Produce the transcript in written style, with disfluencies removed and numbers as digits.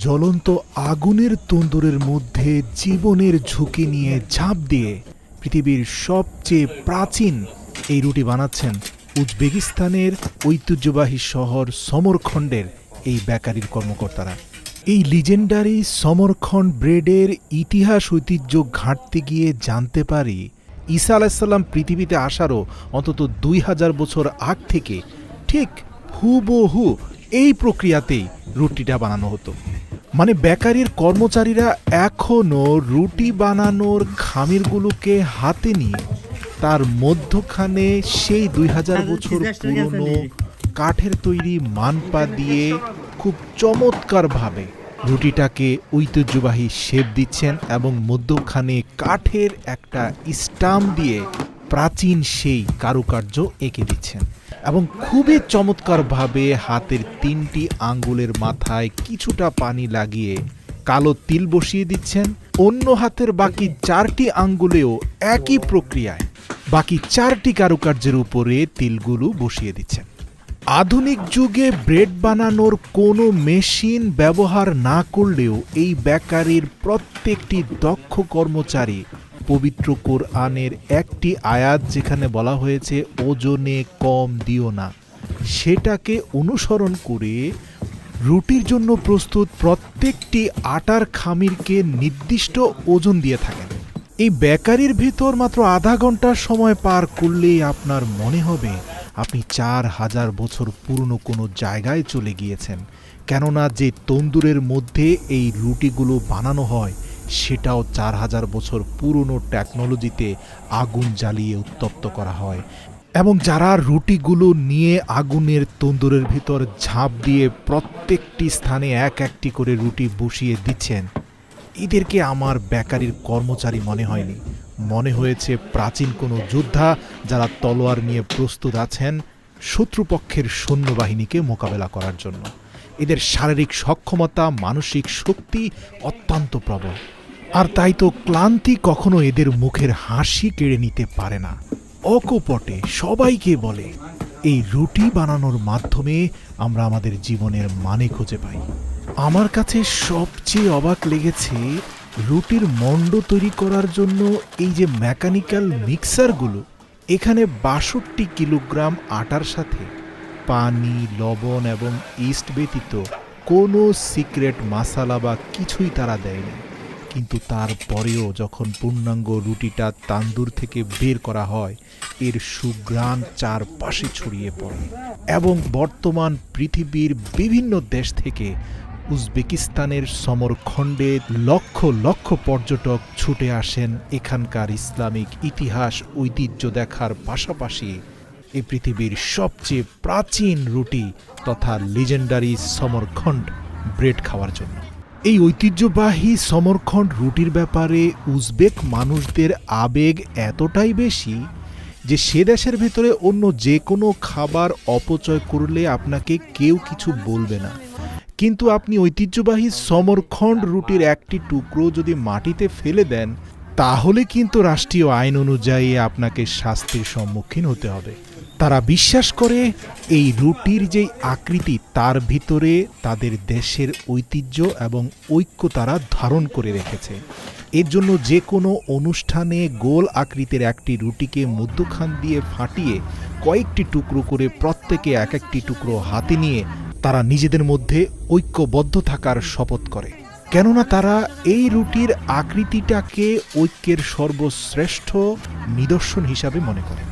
জ্বলন্ত আগুনের তন্দুরের মধ্যে জীবনের ঝুঁকি নিয়ে ঝাঁপ দিয়ে পৃথিবীর সবচেয়ে প্রাচীন এই রুটি বানাচ্ছেন উজবেকিস্তানের ঐতিহ্যবাহী শহর সমরখণ্ডের এই বেকারির কর্মকর্তারা। এই লিজেন্ডারি সমরখণ্ড ব্রেডের ইতিহাস ঐতিহ্য ঘাঁটতে গিয়ে জানতে পারি ঈসা আলাইসাল্লাম পৃথিবীতে আসারও অন্তত 2000 বছর আগ থেকে ঠিক হুবহু এই প্রক্রিয়াতেই রুটিটা বানানো হতো। মানে বেকারির কর্মচারীরা এখনও রুটি বানানোর খামিরগুলোকে হাতে নিয়ে তার মধ্যখানে সেই 2000 বছর পুরনো কাঠের তৈরি মানপা দিয়ে খুব চমৎকারভাবে রুটিটাকে ঐতিহ্যবাহী শেপ দিচ্ছেন এবং মধ্যখানে কাঠের একটা স্টাম্প দিয়ে প্রাচীন সেই কারুকার্য এঁকে দিচ্ছেন এবং খুবই চমৎকারভাবে হাতের 3টি আঙ্গুলের মাথায় কিছুটা পানি লাগিয়ে কালো তিল বসিয়ে দিচ্ছেন। অন্য হাতের বাকি 4টি আঙ্গুলেও একই প্রক্রিয়ায় বাকি 4টি কারুকার্যের উপরে তিলগুলো বসিয়ে দিচ্ছেন। আধুনিক যুগে ব্রেড বানানোর কোনো মেশিন ব্যবহার না করলেও এই বেকারির প্রত্যেকটি দক্ষ কর্মচারী পবিত্র কোরআনের একটি আয়াত যেখানে বলা হয়েছে ওজনে কম দিও না, সেটাকে অনুসরণ করে রুটির জন্য প্রস্তুত প্রত্যেকটি আটার খামিরকে নির্দিষ্ট ওজন দিয়ে থাকেন। এই বেকারির ভিতর মাত্র আধা ঘন্টার সময় পার করলেই আপনার মনে হবে আপনি 4000 বছর পুরনো কোনো জায়গায় চলে গিয়েছেন, কেননা যে তন্দুরের মধ্যে এই রুটিগুলো বানানো হয় সেটাও 4000 বছর পুরনো টেকনোলজিতে আগুন জ্বালিয়ে উত্তপ্ত করা হয়। এবং যারা রুটিগুলো নিয়ে আগুনের তন্দুরের ভিতর ঝাঁপ দিয়ে প্রত্যেকটি স্থানে এক একটি করে রুটি বসিয়ে দিচ্ছেন, এদেরকে আমার বেকারির কর্মচারী মনে হয়নি, মনে হয়েছে প্রাচীন কোনো যোদ্ধা যারা তলোয়ার নিয়ে প্রস্তুত আছেন শত্রুপক্ষের সৈন্যবাহিনীকে মোকাবেলা করার জন্য। এদের শারীরিক সক্ষমতা, মানসিক শক্তি অত্যন্ত প্রবল, আর তাই তো ক্লান্তি কখনো এদের মুখের হাসি কেড়ে নিতে পারে না। অকপটে সবাইকে বলে এই রুটি বানানোর মাধ্যমে আমরা আমাদের জীবনের মানে খুঁজে পাই। আমার কাছে সবচেয়ে অবাক লেগেছে রুটির মণ্ড তৈরি করার জন্য এই যে মেকানিক্যাল মিক্সারগুলো, এখানে 62 কিলোগ্রাম আটার সাথে পানি, লবণ এবং ইস্ট ব্যতীত কোনো সিক্রেট মশলা বা কিছুই তারা দেয়নি। কিন্তু তারপরেও যখন পূর্ণাঙ্গ রুটিটা তান্দুর থেকে বের করা হয় এর সুঘ্রাণ চারপাশে ছড়িয়ে পড়ে এবং বর্তমান পৃথিবীর বিভিন্ন দেশ থেকে উজবেকিস্তানের সমরখণ্ডে লক্ষ লক্ষ পর্যটক ছুটে আসেন এখানকার ইসলামিক ইতিহাস ঐতিহ্য দেখার পাশাপাশি এই পৃথিবীর সবচেয়ে প্রাচীন রুটি তথা লিজেন্ডারি সমরখণ্ড ব্রেড খাওয়ার জন্য। এই ঐতিহ্যবাহী সমরখণ্ড রুটির ব্যাপারে উজবেক মানুষদের আবেগ এতটাই বেশি যে সে দেশের ভেতরে অন্য যে কোনো খাবার অপচয় করলে আপনাকে কেউ কিছু বলবে না, কিন্তু আপনি ঐতিহ্যবাহী সমরখণ্ড রুটির একটি টুকরো যদি মাটিতে ফেলে দেন তাহলে কিন্তু রাষ্ট্রীয় আইন অনুযায়ী আপনাকে শাস্তির সম্মুখীন হতে হবে। তারা বিশ্বাস করে এই রুটির যে আকৃতি তার ভিতরে তাদের দেশের ঐতিহ্য এবং ঐক্য তারা ধারণ করে রেখেছে। এর জন্য যে কোনো অনুষ্ঠানে গোল আকৃতির একটি রুটিকে মধ্যখান দিয়ে ফাটিয়ে কয়েকটি টুকরো করে প্রত্যেকে এক একটি টুকরো হাতে নিয়ে তারা নিজেদের মধ্যে ঐক্যবদ্ধ থাকার শপথ করে, কেননা তারা এই রুটির আকৃতিটাকে ঐক্যের সর্বশ্রেষ্ঠ নিদর্শন হিসাবে মনে করে।